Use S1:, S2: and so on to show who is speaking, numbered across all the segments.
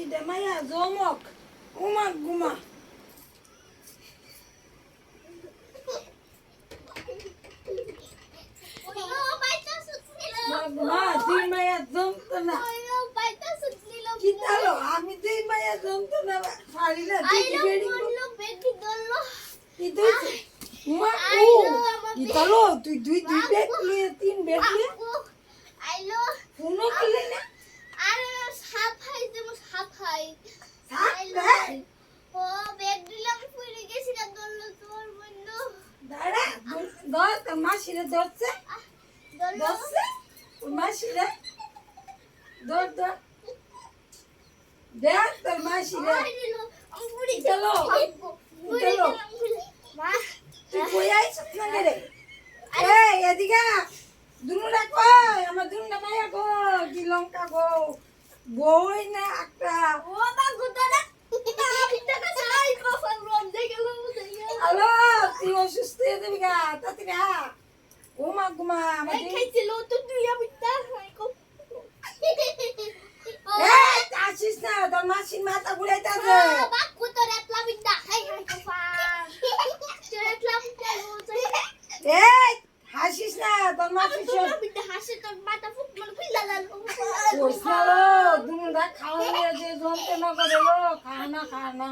S1: দুইটা মাইয়া জমক উমা গুমা মা দুই মাইয়া জমতো না কিতালো আমি দুই মাইয়া জমতো না পারি না মা ও কিতালো তুই দুই দুই ব্যাগ নিয়ে তিন ব্যাগ নিয়ে কোনো করলে না দাঁড়া ধর তোর মাসিরে ধরছে ধরছে তোর মাসিরে ধর ধর দেখ তোর মাসিরে চলো চলো তুই কই আইছিস না রে এই এদিকে দুনুটা কই আমার দুনুটা মায়া গো কি লঙ্কা গো বই না একটা হ্যালো তুই অসুস্থ হয়ে যাবি গা তাতে গা ও মা গুমা আমার আসিস না তোর মাসির মাথা ঘুরাইতে আছে এই হাসিস না তোর মাসির দুনুটা খাওয়া যে যন্ত্রণা করে লো খানা খানা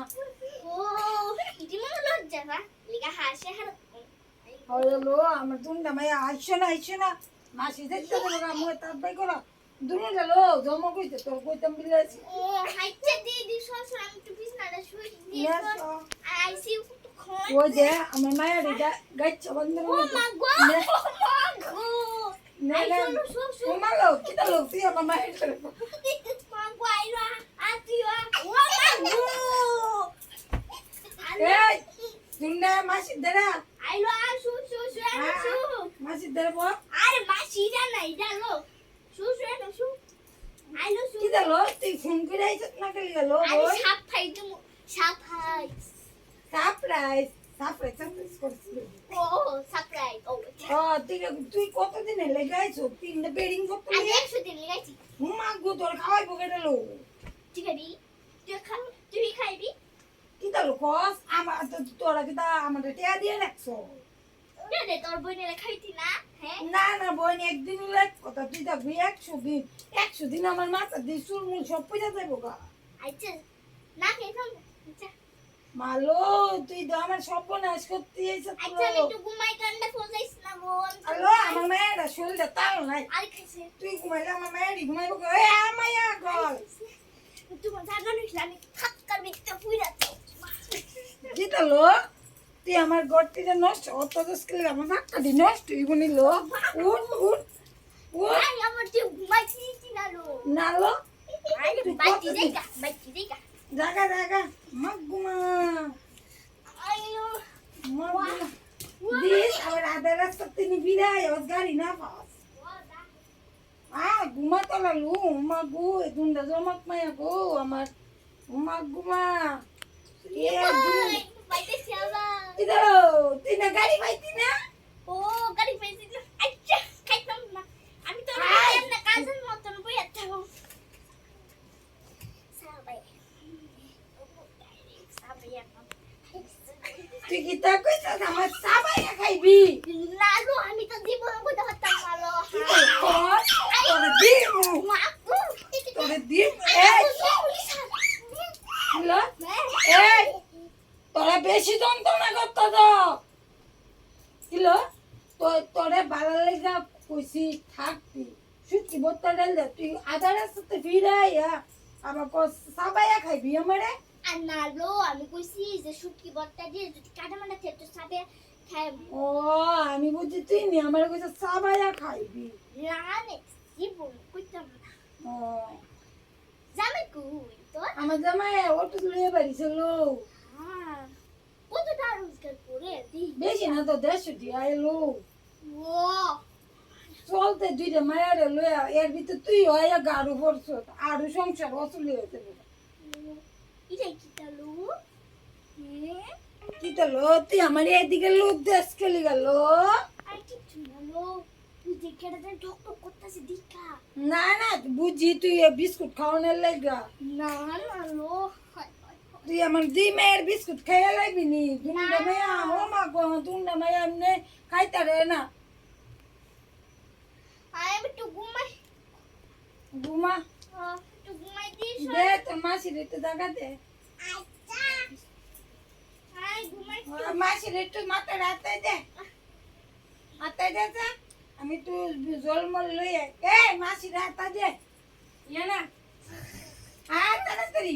S1: হলো আমার দুনুটা মাইয়া আইসো না মাসি দেখতে দেবো গা মুখে তার বাই করো দুনুটা লো জমা কইতে তোর কইতাম বিলাইছি ওই যে আমার মায়ের গাইছে বন্ধ মালো কিতা লোক তুই আমার মায়ের দুনুটা মাসি দেরা মাসি দেরা বল কি দিলো তুই ফোন করে আইছত না করে গেল সারপ্রাইজ করছিস তুই কতদিন লেগে আইছো তিনটা বেডিং করতে মা গো তোর খাওয়াইবো কেটে লো কি দিলো কস আমার তোরা কি আমাদের টিয়া দিয়ে রাখছো না না বোন একদিন লাগ কথা তুই দেখবি 100 দিন আমার মাথা দিয়ে চুলমুল সব পয়সা যাবো গা মালো তুই তো আমার সর্বনাশ করতে হ্যালো আমার মায়েরা শরীরটা তাও নাই তুই ঘুমাইলে আমার মায়েরই ঘুমাইবো মায়া গল কি তালো তুই আমার গড়টিটা নষ্ট অত স্কিল আমার নাকটি নষ্ট ইবনি লো উঠ উঠ উঠ নালো জাগা জাগা মাগুমা দিস আবার আধা রাস্তা তিনি বিদায় আবার গাড়ি না পাস ঘুমা তো লাগলু উমা গো দুনটা জমাক মায়া গো আমার উমা গুমা তুই না গাড়ি পাইতি না
S2: আমি তো কাজের মতন বইয়া থাকবো
S1: তুই কি তা কইছস আমার সাবাইয়া খাইবি
S2: না গো আমি তো জীবন কইতে হতাম ভালো
S1: তোরে দিমু তোরে দিম এই হ্যালো এই তোরা বেশি যন্ত্রণা করতে তো কিলো তোরে ভালো লাগা কইছি থাকবি সুতি বোতল ডাল দে তুই আধা রাস্তাতে ফিরাইয়া আমার সাবাইয়া খাইবি আমারে
S2: আর না লো আমি কইছি যে শুটকি বটটা দিয়ে যদি কাটা মাটা খেয়ে তো সাবে খাই
S1: ও আমি বুঝি তুই নি আমার কইছে সাবাইয়া খাইবি
S2: রানে জীবন কইতাম না
S1: ও
S2: জামাই কই তো
S1: আমার জামাই অটো লয়ে বাড়িছিল
S2: হ্যাঁ কত টাকা রোজগার করে দি
S1: বেশি না তো 150 টাকা আইলো
S2: ও
S1: চলতে দুইটা মায়ের লয়া এর ভিতর তুই হইয়া গাড়ু পড়ছ আরো সংসার অসুলি হইতে
S2: ইটাই কি তালু
S1: কি তো লো তুই আমার এদিকে লোক দেশ খেলি গেল
S2: আর কিছু না লো তুই যে কেটে ঠক ঠক করতেছিস দেখা
S1: না না বুঝি তুই এ বিস্কুট খাওয়ানোর লাগা
S2: না না লো হায় হায় হায়।
S1: তুই আমার দুই মায়ের বিস্কুট খেয়ে লাইবি নি দুটা মাইয়া ও মা গো দুটা মাইয়া এমনি খাইতে রে না
S2: আয় আমি একটু ঘুমাই
S1: ঘুমা
S2: একটু ঘুমাই দিস
S1: দে তোর মাসির একটু জায়গা দে
S2: আচ্ছা আয় ঘুমাই
S1: মাসির একটু মাথা রাতে দে মাথায় দে যা। আমি একটু জলমল লই এ মাসির হাতা দে ইয়ে না আর তাড়াতাড়ি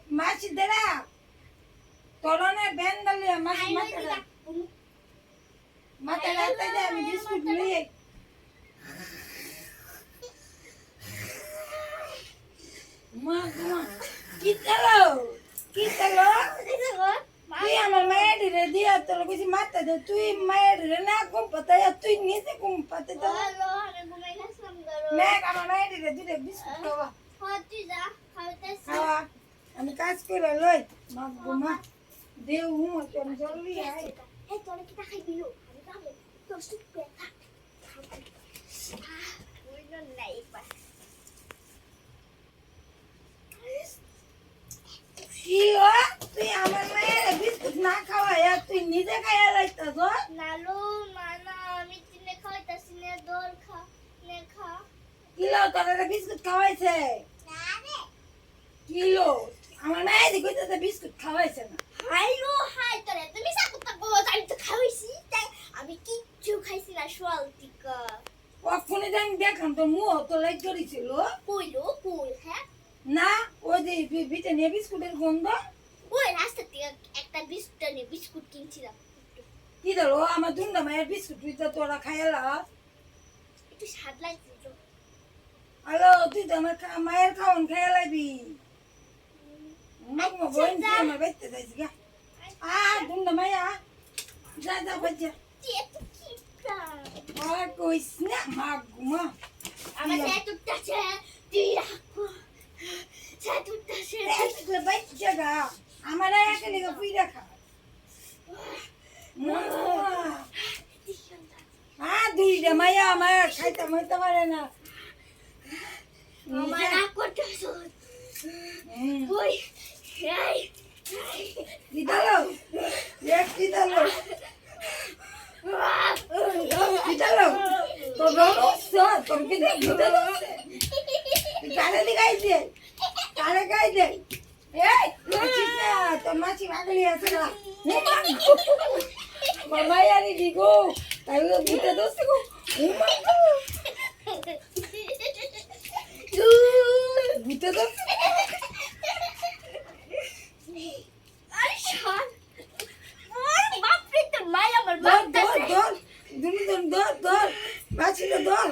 S1: মাসি দেরা তরনে বেন্দালে মাসি মাথা রাতে দে আমি বিস্কুট লই মা মা কি চালো তুই আমার মায়ের রে দিয়া তোর কিছু মাথা দে তুই মায়ের রে না ঘুম পাতায় তুই নিজে ঘুম পাতে তো
S2: হ্যালো আমি ঘুমাই গেছিলাম ধরো
S1: মেঘ আমার মায়ের রে দিলে বিস্কুট খাওয়া
S2: হ্যাঁ তুই যা খাইতেছিস
S1: খাওয়া আমি কাজ করে লই মা ঘুমা দেও হুম তোর জলদি আয়
S2: এই তোর কি টাকা দিল আমি যাবো তোর সুপ করে থাক ওই জন্য নাই পা
S1: কি ও তুই আমার মায়ের বিস্কুট না খাওয়া তুই নিজে খাইয়া লাইতাছ
S2: নালো মানা আমি চিনে খাইতাছি নে দর খা নে খা
S1: কিলো তোর বিস্কুট খাওয়াইছে
S2: না রে
S1: কিলো আমার মায়ের কইতাছে বিস্কুট খাওয়াইছে না
S2: হাইলো হাই তোরে তুমি সাকুতা গো আমি তো খাইছি তাই আমি কিচ্ছু খাইছি না সোয়াল টিকা
S1: কখনই জানি দেখাম তোর মুখ তো লাইট করেছিল
S2: কইলো কই হ্যাঁ
S1: না ওই যে ভিটে নিয়ে বিস্কুটের গন্ধ
S2: ওই রাস্তা থেকে একটা বিস্কুট কিনছিলাম
S1: কি ধরো আমার দুন্ডা মায়ের বিস্কুট তুই তো তোরা খাইলা
S2: একটু স্বাদ লাগছে তো
S1: হ্যালো তুই তো আমার মায়ের খাওয়ান খাইয়া লাইবি মাগমা বোন তুই আমার বাইতে যাইছি গা দুন্ডা মায়া যা যা বাজা
S2: এত কিপটা
S1: আর কইস না মাগমা
S2: আমার সেতুটা আছে তুই রাখো সেতুটা আছে
S1: তুই বাচ্চা গা আমার একা লিগা পুই রাখা দুইটা মায়া আমার খাইতে মাইতে পারে না
S2: আমার রাগ করতেছ ওই এই
S1: কিতালো এক কিতালো কিতালো তোর তোর কিতালো কারে দিগাইছে কারে গাইছে এই চিন্তা তোর মাছি ভাগলি আছে না মামা ইয়ারি দিগো তাই বুঝতে দোস্ত গো বুঝতে দোস্ত
S2: আরে শান ওর বাপ রে তোর মাই আমার
S1: দর
S2: বাপ
S1: দর দর দুনি দর দর দর মাছি দর